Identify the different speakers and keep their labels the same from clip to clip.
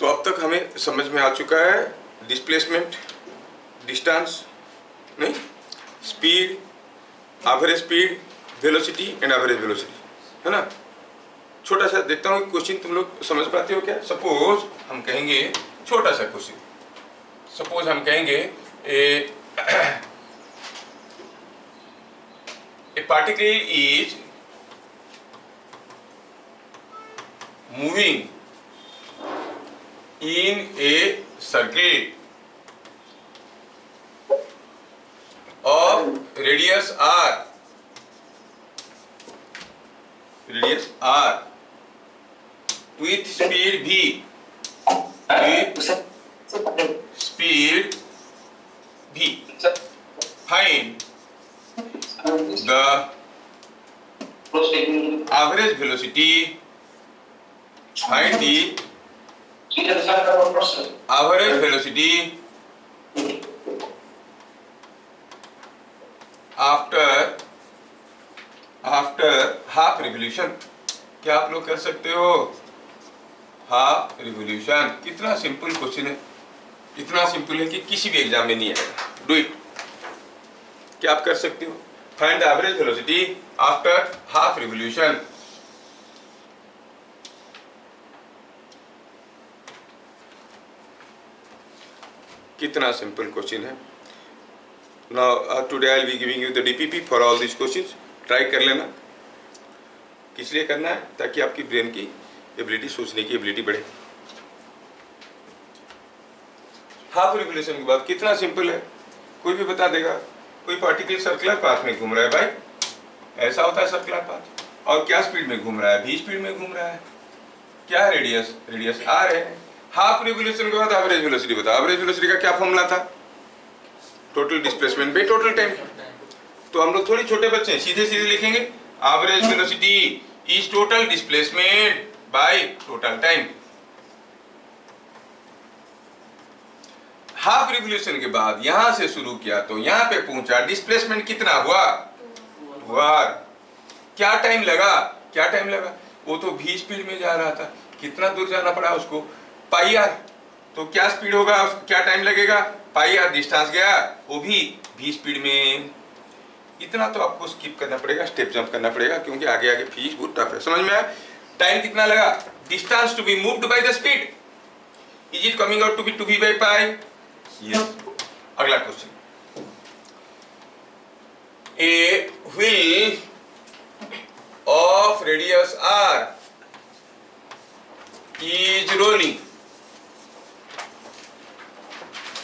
Speaker 1: तो अब तक हमें समझ में आ चुका है डिस्प्लेसमेंट, डिस्टेंस नहीं, speed, average speed, velocity and average velocity, है ना। छोटा सा देखता हूँ क्वेश्चन तुम लोग समझ पाते हो क्या। सपोज हम कहेंगे, छोटा सा क्वेश्चन, सपोज हम कहेंगे ए particle is moving in a circle of radius r, with speed v, find the average velocity, find the average velocity after half revolution। क्या आप लोग कर सकते हो? Half revolution. कितना सिंपल क्वेश्चन है, इतना सिंपल है कि किसी भी एग्जाम में नहीं आएगा। Do it. क्या आप कर सकते हो? Find the average velocity after half revolution. कितना सिंपल क्वेश्चन है। Now today I will be giving you the DPP for all this questions. Try कर लेना। किस लिए करना है? ताकि आपकी ब्रेन की एबिलिटी, सोचने की एबिलिटी बढ़े। हाफ रिवोल्यूशन के बाद कितना सिंपल है, कोई भी बता देगा। कोई पार्टिकल सर्कुलर पाथ में घूम रहा है भाई, ऐसा होता है सर्कुलर पाथ, और क्या स्पीड में घूम रहा है? v स्पीड में घूम रहा है। क्या है? रेडियस r है। हाफ रिवोल्यूशन के बाद एवरेज वेलोसिटी बताओ। एवरेज वेलोसिटी का क्या फॉर्मूला था? Total displacement by total time. तो हम लोग थोड़ी छोटे बच्चे हैं, सीधे सीधे लिखेंगे average velocity is total displacement by total time. Half revolution के बाद यहां से शुरू किया तो यहां पे पहुंचा, डिस्प्लेसमेंट कितना हुआ? 2r। क्या टाइम लगा? वो तो v स्पीड में जा रहा था, कितना दूर जाना पड़ा उसको? पाई आर। तो क्या स्पीड होगा, क्या टाइम लगेगा? पाई आर। डिस्टेंस गया वो भी v स्पीड में। इतना तो आपको स्किप करना पड़ेगा, स्टेप जंप करना पड़ेगा, क्योंकि आगे फिजिक्स बहुत टफ है। समझ में आया? टाइम कितना लगा? Distance to be moved by the speed, is it coming out to be 2v by पाई? यस। अगला question, a wheel of radius r is rolling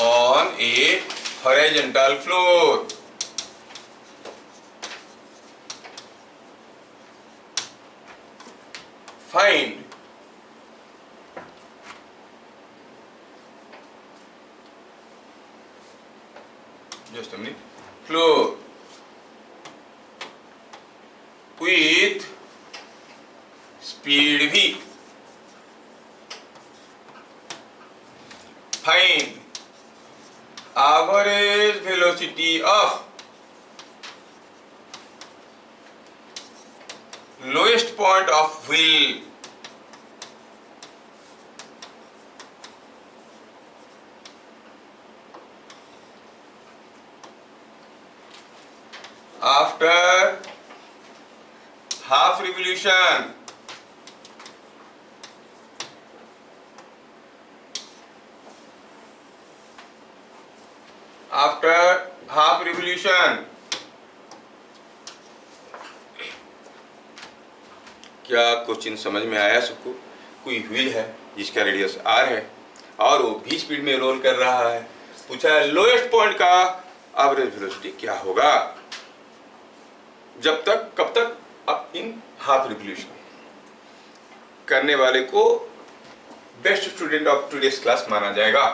Speaker 1: on a horizontal floor. Find just a minute. Floor with speed v. Find average velocity of lowest point of wheel after half revolution. After half revolution, क्या question समझ में आया सबको? कोई wheel है जिसका radius r है और वो v स्पीड में रोल कर रहा है। पूछा है लोएस्ट पॉइंट का एवरेज वेलोसिटी क्या होगा? जब तक, कब तक? अब इन हाफ रिवोल्यूशन। करने वाले को best student of today's class माना जाएगा।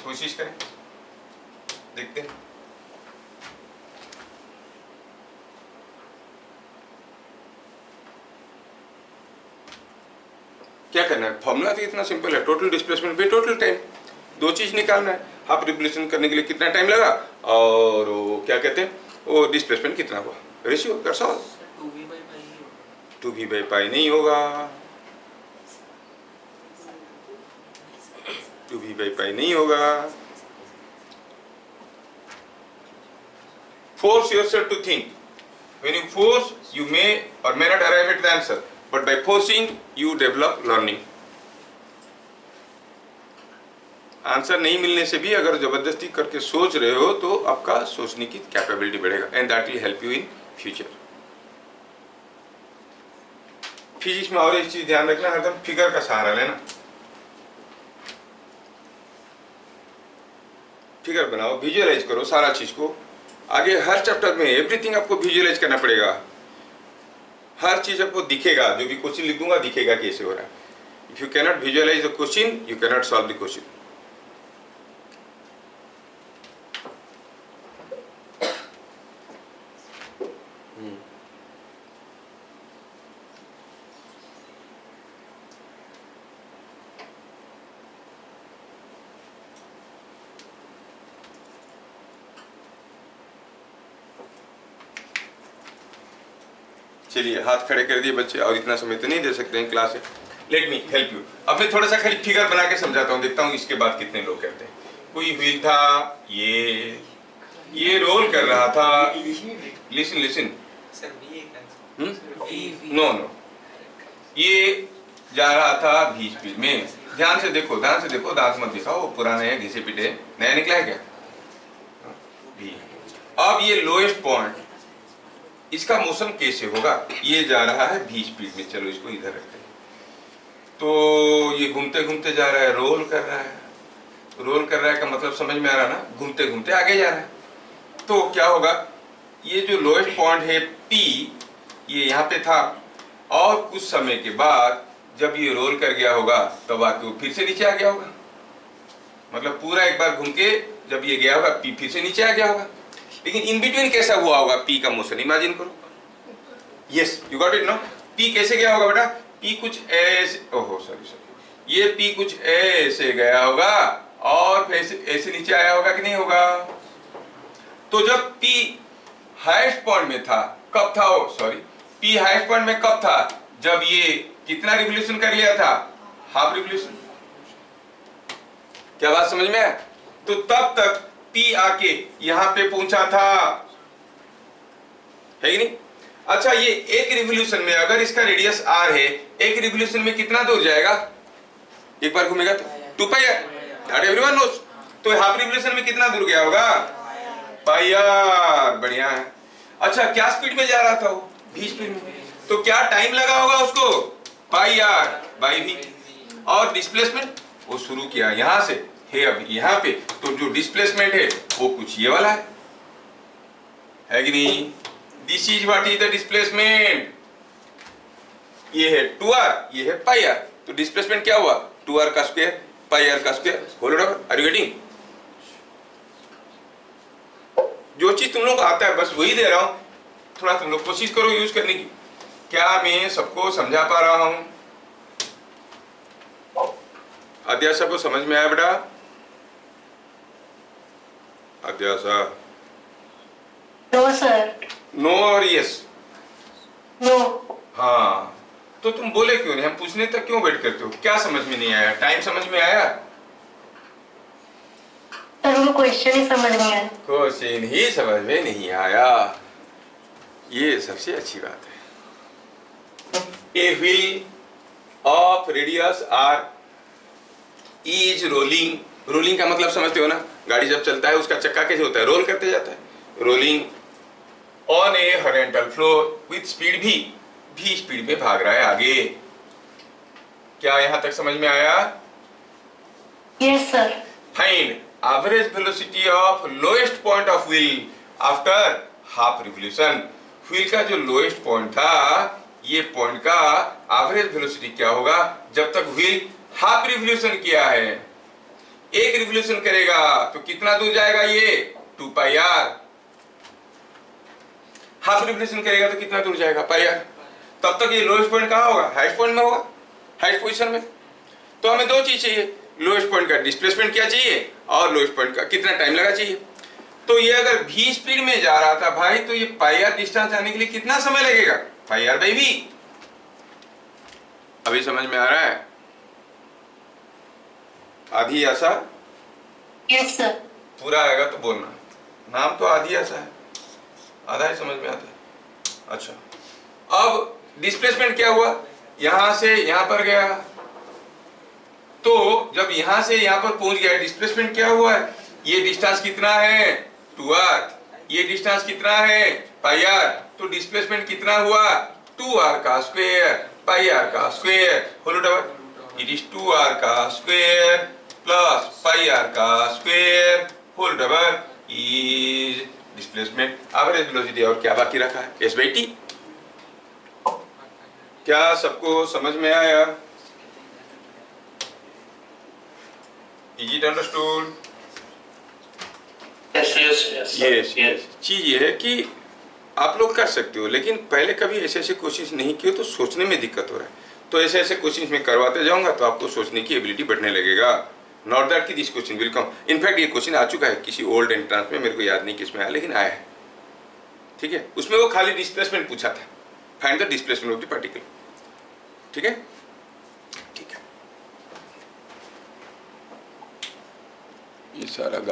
Speaker 1: कोशिश करें, देखते हैं। क्या करना है? फॉर्मूला तो इतना सिंपल है, total displacement by total time. दो चीज निकालना है, हाफ रिवोल्यूशन करने के लिए कितना टाइम लगा और वो क्या कहते हैं, वो डिस्प्लेसमेंट कितना हुआ, ratio. That's all. 2v by pi नहीं होगा, 2v बाई पाई नहीं होगा। Force yourself to think. When you force, you may or may not arrive at the answer, but by forcing, you develop learning. Answer नहीं मिलने से भी अगर जबरदस्ती करके सोच रहे हो तो आपका सोचने की कैपेबिलिटी बढ़ेगा, and that will help you in future. Physics में और एक चीज ध्यान रखना, हरदम फिगर का सहारा लेना। फिगर बनाओ, विजुअलाइज करो सारा चीज को। आगे हर चैप्टर में एवरीथिंग आपको विजुअलाइज करना पड़ेगा, हर चीज आपको दिखेगा, जो भी क्वेश्चन लिख दूंगा दिखेगा कैसे हो रहा है। If you cannot visualize the question, you cannot solve the question. चलिए, हाथ खड़े कर दिए बच्चे, और इतना समय तो नहीं दे सकते हैं क्लास में। Let me help you. अब मैं थोड़ा सा खाली फिगर बना के समझाता हूँ, देखता हूँ इसके बाद कितने लोग कहते हैं। कोई व्हील था, ये रोल कर रहा था। लिसन लिसन, नो नो, ये जा रहा था 20 स्पीड में। ध्यान से देखो, ध्यान से देखो, दांत मत दिखाओ, पुराना है, घिसे पिटे, नया निकला है क्या? अब ये लोएस्ट पॉइंट, इसका मोशन कैसे होगा? ये जा रहा है 20 स्पीड में, चलो इसको इधर रखते हैं। तो ये घूमते घूमते जा रहा है, रोल कर रहा है। रोल कर रहा है का मतलब समझ में आ रहा ना, घूमते घूमते आगे जा रहा है। तो क्या होगा, ये जो लोएस्ट पॉइंट है P, ये यहाँ पे था, और कुछ समय के बाद जब ये रोल कर गया होगा तब आके वो फिर से नीचे आ गया होगा। मतलब पूरा एक बार घूम के जब ये गया होगा, P फिर से नीचे आ गया होगा। लेकिन इन बिटवीन कैसा हुआ होगा P का मोशन, इमेजिन करो। Yes, you got it no. P कैसे गया होगा बेटा? P कुछ ऐसे, ओहो सॉरी, ये P कुछ ऐसे गया होगा और फिर ऐसे नीचे आया होगा कि नहीं होगा? तो जब P हाईएस्ट पॉइंट में था, कब था वो? सॉरी, P हाईएस्ट पॉइंट में कब था? जब ये कितना रिवोल्यूशन कर लिया था? Half revolution. क्या बात समझ में है? तो तब तक P आके यहां पे पहुंचा था, है कि नहीं? अच्छा, ये एक रिवोल्यूशन में अगर इसका रेडियस r है, एक रिवोल्यूशन में कितना दूर जाएगा? एक बार घूमेगा तो 2 पाई आर, दैट एवरीवन नोस। तो हाफ रिवोल्यूशन में कितना दूर गया होगा? पाई आर। बढ़िया है। अच्छा, क्या स्पीड में जा रहा था वो? 20 स्पीड में। तो क्या टाइम लगा होगा उसको? पाई आर बाई v। और डिस्प्लेसमेंट वो शुरू किया यहां से है, अब यहाँ पे, तो जो डिस्प्लेसमेंट है वो कुछ ये वाला है कि नहीं? This is what is the displacement. ये है 2r, ये है पाई आर। तो डिस्प्लेसमेंट क्या हुआ? 2r का स्क्वायर पाई आर का square whole over. Are you getting? जो चीज तुम लोग आता है बस वही दे रहा हूं, थोड़ा तुम लोग कोशिश करो यूज करने की। क्या मैं सबको समझा पा रहा हूं? अध्यासा को समझ में आया बेटा? अध्यासा?
Speaker 2: No sir.
Speaker 1: नो और यस?
Speaker 2: नो।
Speaker 1: हाँ, तो तुम बोले क्यों नहीं? हम पूछने तक क्यों वेट करते हो? क्या समझ में नहीं आया? टाइम समझ में आया?
Speaker 2: सर, वो क्वेश्चन ही समझ नहीं आया।
Speaker 1: क्वेश्चन ही समझ में नहीं आया, ये सबसे अच्छी बात है। ए wheel of radius r is rolling. Rolling का मतलब समझते हो ना? गाड़ी जब चलता है उसका चक्का कैसे होता है? रोल करते जाता है। Rolling on A horizontal floor with speed v speed में भाग रहा है आगे। क्या यहां तक समझ में आया?
Speaker 2: Yes sir.
Speaker 1: Find average velocity of lowest point of wheel after half revolution. Wheel का जो लोएस्ट पॉइंट था, ये पॉइंट का एवरेज वेलोसिटी क्या होगा जब तक व्हील हाफ रिवोल्यूशन किया है? एक रिवोल्यूशन करेगा तो कितना दूर जाएगा ये? 2 पाई आर। हाफ रिवोल्यूशन करेगा तो कितना दूर जाएगा? पाई आर। तब तक ये लोएस्ट पॉइंट कहाँ होगा? हाईएस्ट पॉइंट में होगा, हाईएस्ट पोजीशन में। तो हमें दो चीज चाहिए, लोएस्ट पॉइंट का डिस्प्लेसमेंट क्या चाहिए और लोएस्ट पॉइंट का कितना टाइम लगा चाहिए। तो ये अगर v स्पीड में जा रहा था भाई, तो ये पाई आर डिस्टेंस जाने के लिए कितना समय लगेगा? पाई आर बाई v। अभी समझ में आ रहा है? आधी आशा
Speaker 2: यस सर।
Speaker 1: पूरा आएगा तो बोलना। नाम तो आधी आशा है, आधा ही समझ में आता है। अच्छा, अब डिस्प्लेसमेंट क्या हुआ? यहां से यहां पर गया, तो जब यहां से यहां पर पहुंच गया, डिस्प्लेसमेंट क्या हुआ है? ये डिस्टेंस कितना है? 2r। ये डिस्टेंस कितना है? पाई r। तो डिस्प्लेसमेंट कितना हुआ? 2r का स्क्वायर पाई r का square whole double. It is 2r का स्क्वायर प्लस पाई r का square whole double is displacement, average velocity. और क्या बाकी रखा है? s/t। क्या सबको समझ में आया? Is it understood? Yes. चीज ये है कि आप लोग कर सकते हो, लेकिन पहले कभी ऐसे ऐसे कोशिश नहीं किए तो सोचने में दिक्कत हो रहा है। तो ऐसे ऐसे कोशिश में करवाते जाऊंगा तो आपको सोचने की एबिलिटी बढ़ने लगेगा। नॉट दैट कि this question will come. In fact ये क्वेश्चन आ चुका है किसी ओल्ड एंट्रेंस में, मेरे को याद नहीं किस में आया, लेकिन आया है। ठीक है, उसमें वो खाली डिस्प्लेसमेंट पूछा था, find the displacement of the particle. ठीक है, ठीक है, ये सारा